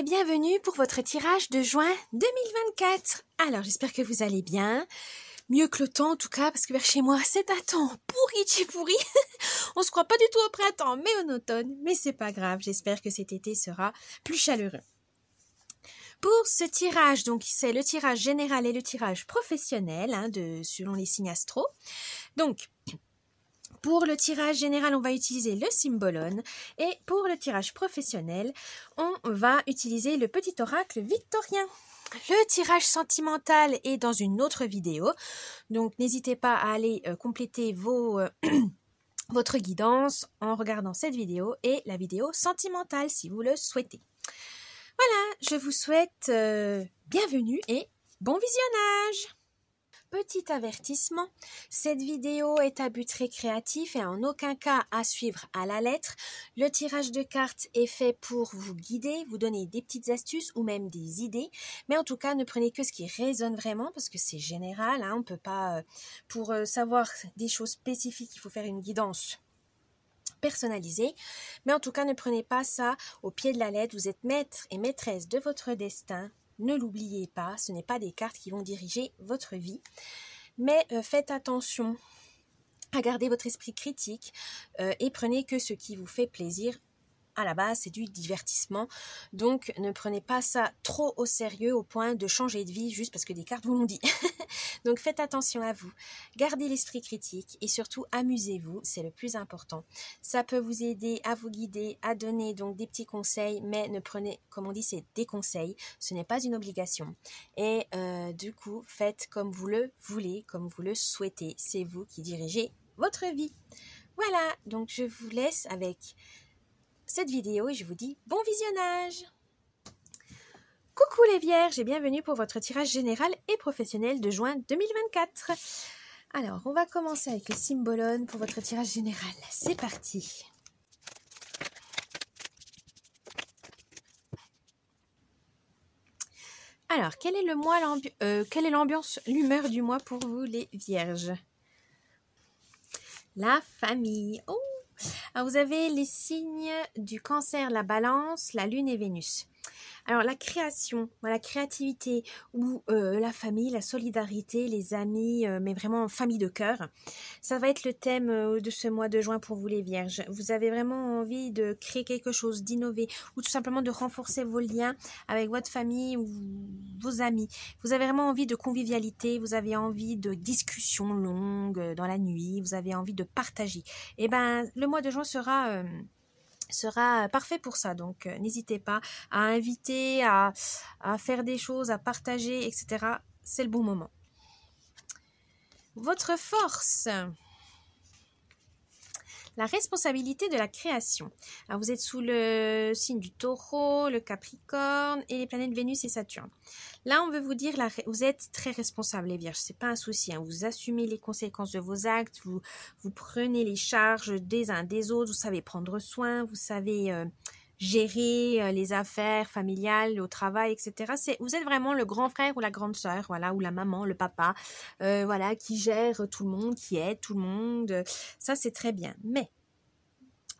et bienvenue pour votre tirage de juin 2024. Alors, j'espère que vous allez bien. Mieux que le temps en tout cas, parce que vers chez moi, c'est un temps pourri. On se croit pas du tout au printemps, mais en automne. Mais c'est pas grave, j'espère que cet été sera plus chaleureux. Pour ce tirage, donc c'est le tirage général et le tirage professionnel, selon les signes astro. Donc, pour le tirage général, on va utiliser le Symbolon et pour le tirage professionnel, on va utiliser le petit oracle victorien. Le tirage sentimental est dans une autre vidéo, donc n'hésitez pas à aller compléter votre guidance en regardant cette vidéo et la vidéo sentimentale si vous le souhaitez. Voilà, je vous souhaite bienvenue et bon visionnage! Petit avertissement, cette vidéo est à but récréatif et en aucun cas à suivre à la lettre. Le tirage de cartes est fait pour vous guider, vous donner des petites astuces ou même des idées. Mais en tout cas, ne prenez que ce qui résonne vraiment parce que c'est général. On ne peut pas, pour savoir des choses spécifiques, il faut faire une guidance personnalisée. Mais en tout cas, ne prenez pas ça au pied de la lettre. Vous êtes maître et maîtresse de votre destin. Ne l'oubliez pas, ce n'est pas des cartes qui vont diriger votre vie, mais faites attention à garder votre esprit critique et prenez que ce qui vous fait plaisir. À la base, c'est du divertissement, donc ne prenez pas ça trop au sérieux au point de changer de vie juste parce que des cartes vous l'ont dit. Donc faites attention à vous, gardez l'esprit critique et surtout amusez-vous, c'est le plus important. Ça peut vous aider à vous guider, à donner donc des petits conseils, mais ne prenez, comme on dit, c'est des conseils, ce n'est pas une obligation. Et du coup, faites comme vous le voulez, comme vous le souhaitez, c'est vous qui dirigez votre vie. Voilà, donc je vous laisse avec cette vidéo et je vous dis bon visionnage. Coucou les vierges et bienvenue pour votre tirage général et professionnel de juin 2024. Alors, on va commencer avec le Symbolon pour votre tirage général. C'est parti. Alors, quelle est l'ambiance, l'humeur du mois pour vous les vierges? La famille. Oh! Alors, vous avez les signes du Cancer, la Balance, la Lune et Vénus. Alors, la création, la créativité ou la famille, la solidarité, les amis, mais vraiment famille de cœur, ça va être le thème de ce mois de juin pour vous les vierges. Vous avez vraiment envie de créer quelque chose, d'innover ou tout simplement de renforcer vos liens avec votre famille ou vos amis. Vous avez vraiment envie de convivialité, vous avez envie de discussions longues dans la nuit, vous avez envie de partager. Et ben, le mois de juin sera parfait pour ça, donc n'hésitez pas à inviter, à faire des choses, à partager, etc. C'est le bon moment. Votre force, la responsabilité de la création. Alors vous êtes sous le signe du Taureau, le Capricorne et les planètes Vénus et Saturne. Là, on veut vous dire, vous êtes très responsable les vierges, c'est pas un souci. Vous assumez les conséquences de vos actes, vous prenez les charges des uns des autres, vous savez prendre soin, vous savez gérer les affaires familiales, au travail, etc. Vous êtes vraiment le grand frère ou la grande sœur, voilà, ou la maman, le papa, voilà, qui gère tout le monde, qui aide tout le monde. Ça, c'est très bien. Mais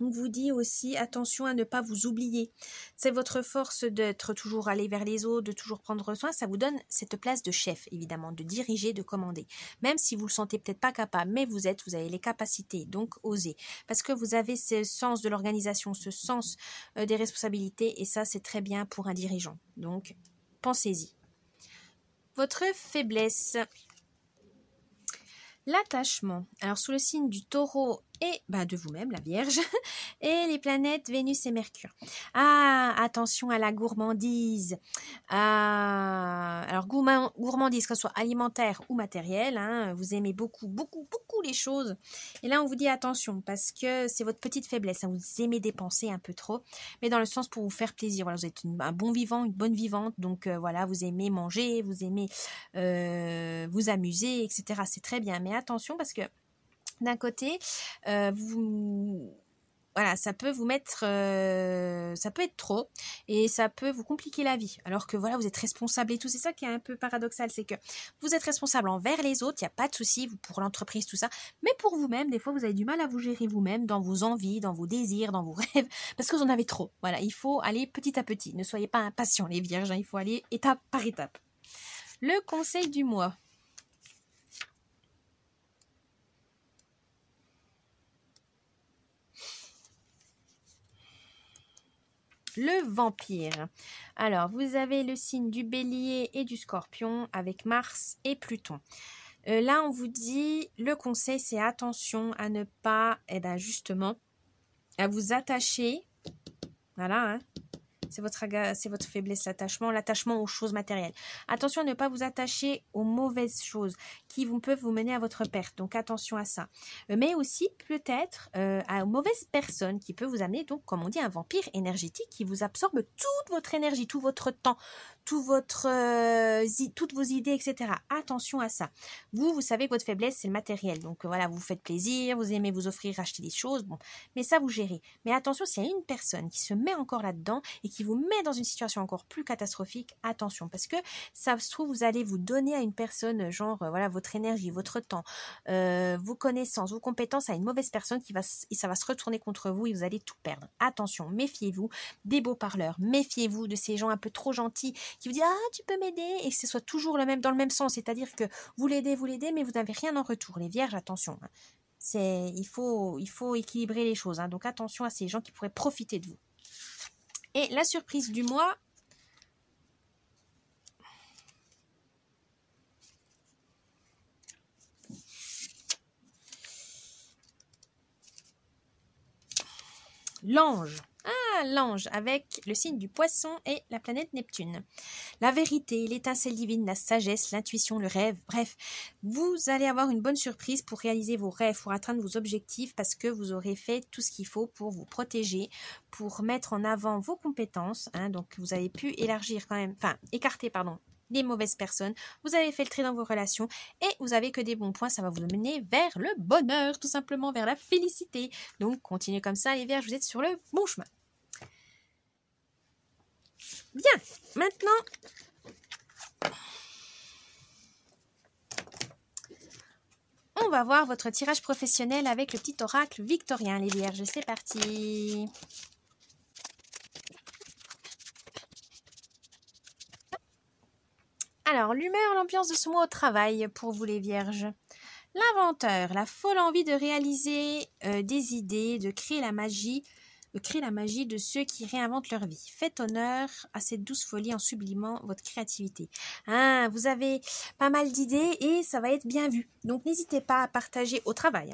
on vous dit aussi attention à ne pas vous oublier. C'est votre force d'être toujours allé vers les autres, de toujours prendre soin. Ça vous donne cette place de chef, évidemment, de diriger, de commander. Même si vous le sentez peut-être pas capable, mais vous avez les capacités, donc osez. Parce que vous avez ce sens de l'organisation, ce sens des responsabilités, et ça, c'est très bien pour un dirigeant. Donc, pensez-y. Votre faiblesse. L'attachement. Alors, sous le signe du Taureau et de vous-même, la Vierge, et les planètes Vénus et Mercure. Ah, attention à la gourmandise. Alors, gourmandise, que ce soit alimentaire ou matérielle, vous aimez beaucoup les choses. Et là, on vous dit attention, parce que c'est votre petite faiblesse. Vous aimez dépenser un peu trop, mais dans le sens pour vous faire plaisir. Voilà, vous êtes un bon vivant, une bonne vivante, donc voilà, vous aimez manger, vous aimez vous amuser, etc. C'est très bien, mais attention, parce que d'un côté, vous voilà, ça peut vous mettre, ça peut être trop et ça peut vous compliquer la vie. Alors que voilà, vous êtes responsable et tout. C'est ça qui est un peu paradoxal, c'est que vous êtes responsable envers les autres, il n'y a pas de souci pour l'entreprise, tout ça. Mais pour vous-même, des fois, vous avez du mal à vous gérer vous-même dans vos envies, dans vos désirs, dans vos rêves, parce que vous en avez trop. Voilà, il faut aller petit à petit. Ne soyez pas impatients, les vierges, hein, il faut aller étape par étape. Le conseil du mois. Le vampire. Alors, vous avez le signe du bélier et du scorpion avec Mars et Pluton. Là, on vous dit, le conseil, c'est attention à ne pas, justement, à vous attacher. Voilà, hein. C'est votre faiblesse, l'attachement aux choses matérielles. Attention à ne pas vous attacher aux mauvaises choses qui peuvent vous mener à votre perte. Donc attention à ça. Mais aussi peut-être aux mauvaises personnes qui peuvent vous amener, donc comme on dit, un vampire énergétique qui vous absorbe toute votre énergie, tout votre temps, toutes vos idées, etc. Attention à ça. Vous savez que votre faiblesse, c'est le matériel. Donc voilà, vous vous faites plaisir, vous aimez vous offrir, acheter des choses. Bon, mais ça, vous gérez. Mais attention, s'il y a une personne qui se met encore là-dedans et qui vous met dans une situation encore plus catastrophique, attention. Parce que ça se trouve, vous allez vous donner à une personne, genre, voilà, votre énergie, votre temps, vos connaissances, vos compétences à une mauvaise personne et ça va se retourner contre vous et vous allez tout perdre. Attention, méfiez-vous des beaux parleurs. Méfiez-vous de ces gens un peu trop gentils qui vous disent « Ah, tu peux m'aider ?» et que ce soit toujours dans le même sens. C'est-à-dire que vous l'aidez, mais vous n'avez rien en retour. Les vierges, attention. Hein. Il faut équilibrer les choses. Hein. Donc attention à ces gens qui pourraient profiter de vous. Et la surprise du mois... L'ange. Ah, l'ange, avec le signe du poisson et la planète Neptune. La vérité, l'étincelle divine, la sagesse, l'intuition, le rêve, bref, vous allez avoir une bonne surprise pour réaliser vos rêves, pour atteindre vos objectifs, parce que vous aurez fait tout ce qu'il faut pour vous protéger, pour mettre en avant vos compétences, hein, donc vous avez pu écarter les mauvaises personnes, vous avez fait le tri dans vos relations et vous avez que des bons points, ça va vous mener vers le bonheur, tout simplement vers la félicité. Donc continuez comme ça les vierges, vous êtes sur le bon chemin. Bien, maintenant, on va voir votre tirage professionnel avec le petit oracle victorien, les vierges. C'est parti. Alors, l'humeur, l'ambiance de ce mois au travail pour vous les vierges. L'inventeur, la folle envie de réaliser des idées, de créer la magie de ceux qui réinventent leur vie. Faites honneur à cette douce folie en sublimant votre créativité. Hein, vous avez pas mal d'idées et ça va être bien vu. Donc n'hésitez pas à partager au travail,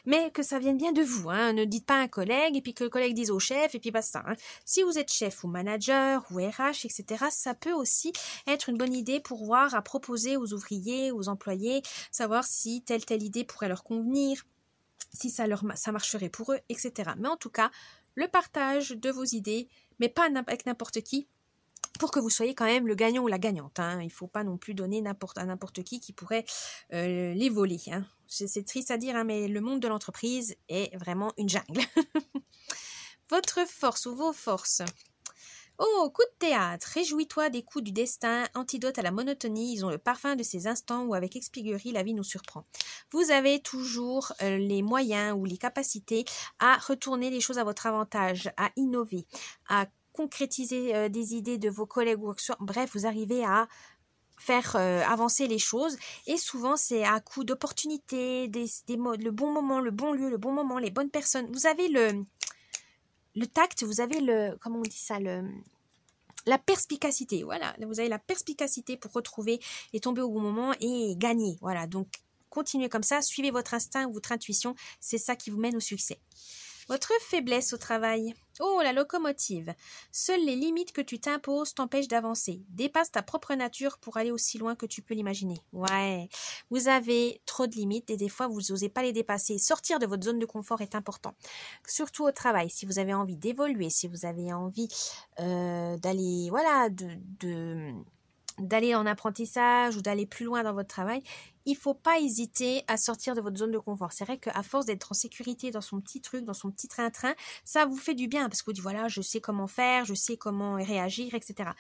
mais que ça vienne bien de vous. Hein. Ne dites pas à un collègue et puis que le collègue dise au chef et puis basta. Hein. Si vous êtes chef ou manager ou RH, etc., ça peut aussi être une bonne idée pour voir à proposer aux ouvriers, aux employés, savoir si telle idée pourrait leur convenir, si ça marcherait pour eux, etc. Mais en tout cas, le partage de vos idées, mais pas avec n'importe qui, pour que vous soyez quand même le gagnant ou la gagnante. Hein. Il ne faut pas non plus donner à n'importe qui pourrait les voler. Hein. C'est triste à dire, hein, mais le monde de l'entreprise est vraiment une jungle. Votre force ou vos forces. Oh, coup de théâtre, réjouis-toi des coups du destin, antidote à la monotonie, ils ont le parfum de ces instants où avec expiguerie la vie nous surprend. Vous avez toujours les moyens ou les capacités à retourner les choses à votre avantage, à innover, à concrétiser des idées de vos collègues ou bref, vous arrivez à faire avancer les choses et souvent c'est à coup d'opportunités, le bon moment, le bon lieu, le bon moment, les bonnes personnes. Vous avez le tact, vous avez comment on dit ça, la perspicacité, voilà, vous avez la perspicacité pour retrouver et tomber au bon moment et gagner, voilà, donc continuez comme ça, suivez votre instinct ou votre intuition, c'est ça qui vous mène au succès. Votre faiblesse au travail. Oh, la locomotive. Seules les limites que tu t'imposes t'empêchent d'avancer. Dépasse ta propre nature pour aller aussi loin que tu peux l'imaginer. Ouais, vous avez trop de limites et des fois, vous n'osez pas les dépasser. Sortir de votre zone de confort est important. Surtout au travail, si vous avez envie d'évoluer, si vous avez envie d'aller, voilà, d'aller en apprentissage ou d'aller plus loin dans votre travail, il faut pas hésiter à sortir de votre zone de confort. C'est vrai qu'à force d'être en sécurité dans son petit truc, dans son petit train-train, ça vous fait du bien parce que vous dites voilà, je sais comment faire, je sais comment réagir, etc.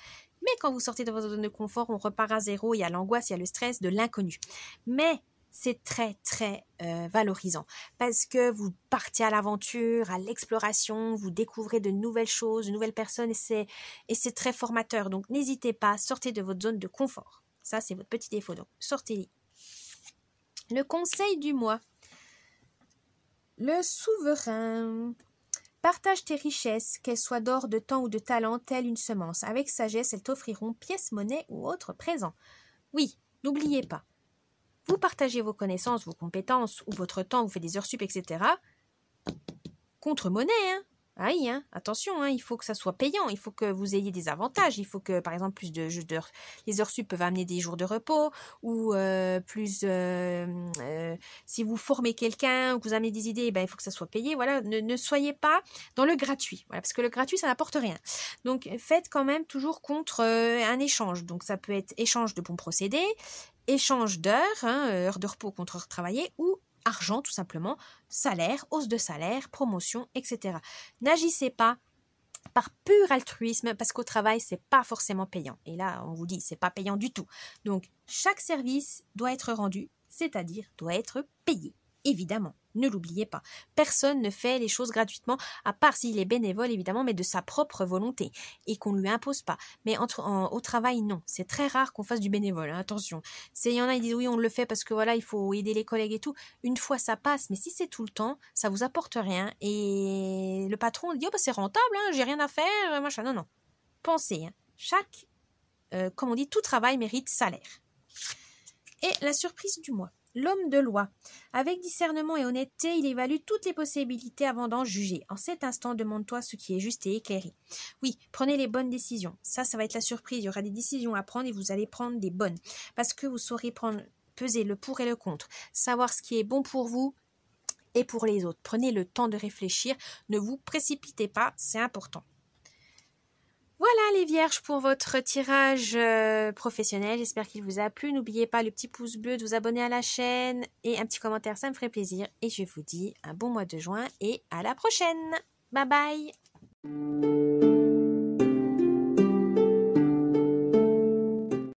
Mais quand vous sortez de votre zone de confort, on repart à zéro, il y a l'angoisse, il y a le stress de l'inconnu. Mais c'est très, très valorisant parce que vous partez à l'aventure, à l'exploration, vous découvrez de nouvelles choses, de nouvelles personnes et c'est très formateur. Donc, n'hésitez pas, sortez de votre zone de confort. Ça, c'est votre petit défaut. Donc, sortez-y. Le conseil du mois. Le souverain. Partage tes richesses, qu'elles soient d'or, de temps ou de talent, telle une semence. Avec sagesse, elles t'offriront pièces, monnaie ou autres présents. Oui, n'oubliez pas. Vous partagez vos connaissances, vos compétences ou votre temps, vous faites des heures sup, etc. Contre monnaie, hein. Aïe, hein. Attention, hein. Il faut que ça soit payant, il faut que vous ayez des avantages, il faut que, par exemple, plus d'heures, les heures sup peuvent amener des jours de repos, ou si vous formez quelqu'un, ou que vous amenez des idées, ben, il faut que ça soit payé, voilà, ne soyez pas dans le gratuit, voilà, parce que le gratuit, ça n'apporte rien. Donc, faites quand même toujours contre un échange, donc ça peut être échange de bons procédés, échange d'heures, hein, heures de repos contre heures travaillées, ou argent tout simplement, salaire, hausse de salaire, promotion, etc. N'agissez pas par pur altruisme parce qu'au travail c'est pas forcément payant. Et là on vous dit c'est pas payant du tout. Donc chaque service doit être rendu, c'est-à-dire doit être payé. Évidemment, ne l'oubliez pas. Personne ne fait les choses gratuitement, à part s'il est bénévole évidemment, mais de sa propre volonté et qu'on ne lui impose pas. Mais au travail, non. C'est très rare qu'on fasse du bénévole, hein, attention. Il y en a qui disent oui, on le fait parce que voilà, il faut aider les collègues et tout. Une fois ça passe, mais si c'est tout le temps, ça vous apporte rien. Et le patron dit oh, bah, c'est rentable, hein, j'ai rien à faire, machin. Non, non. Pensez, hein, comme on dit, tout travail mérite salaire. Et la surprise du mois. L'homme de loi. Avec discernement et honnêteté, il évalue toutes les possibilités avant d'en juger. En cet instant, demande-toi ce qui est juste et éclairé. Oui, prenez les bonnes décisions. Ça va être la surprise. Il y aura des décisions à prendre et vous allez prendre des bonnes. Parce que vous saurez peser le pour et le contre. Savoir ce qui est bon pour vous et pour les autres. Prenez le temps de réfléchir. Ne vous précipitez pas, c'est important. Voilà les vierges pour votre tirage professionnel. J'espère qu'il vous a plu. N'oubliez pas le petit pouce bleu, de vous abonner à la chaîne et un petit commentaire, ça me ferait plaisir. Et je vous dis un bon mois de juin et à la prochaine. Bye bye.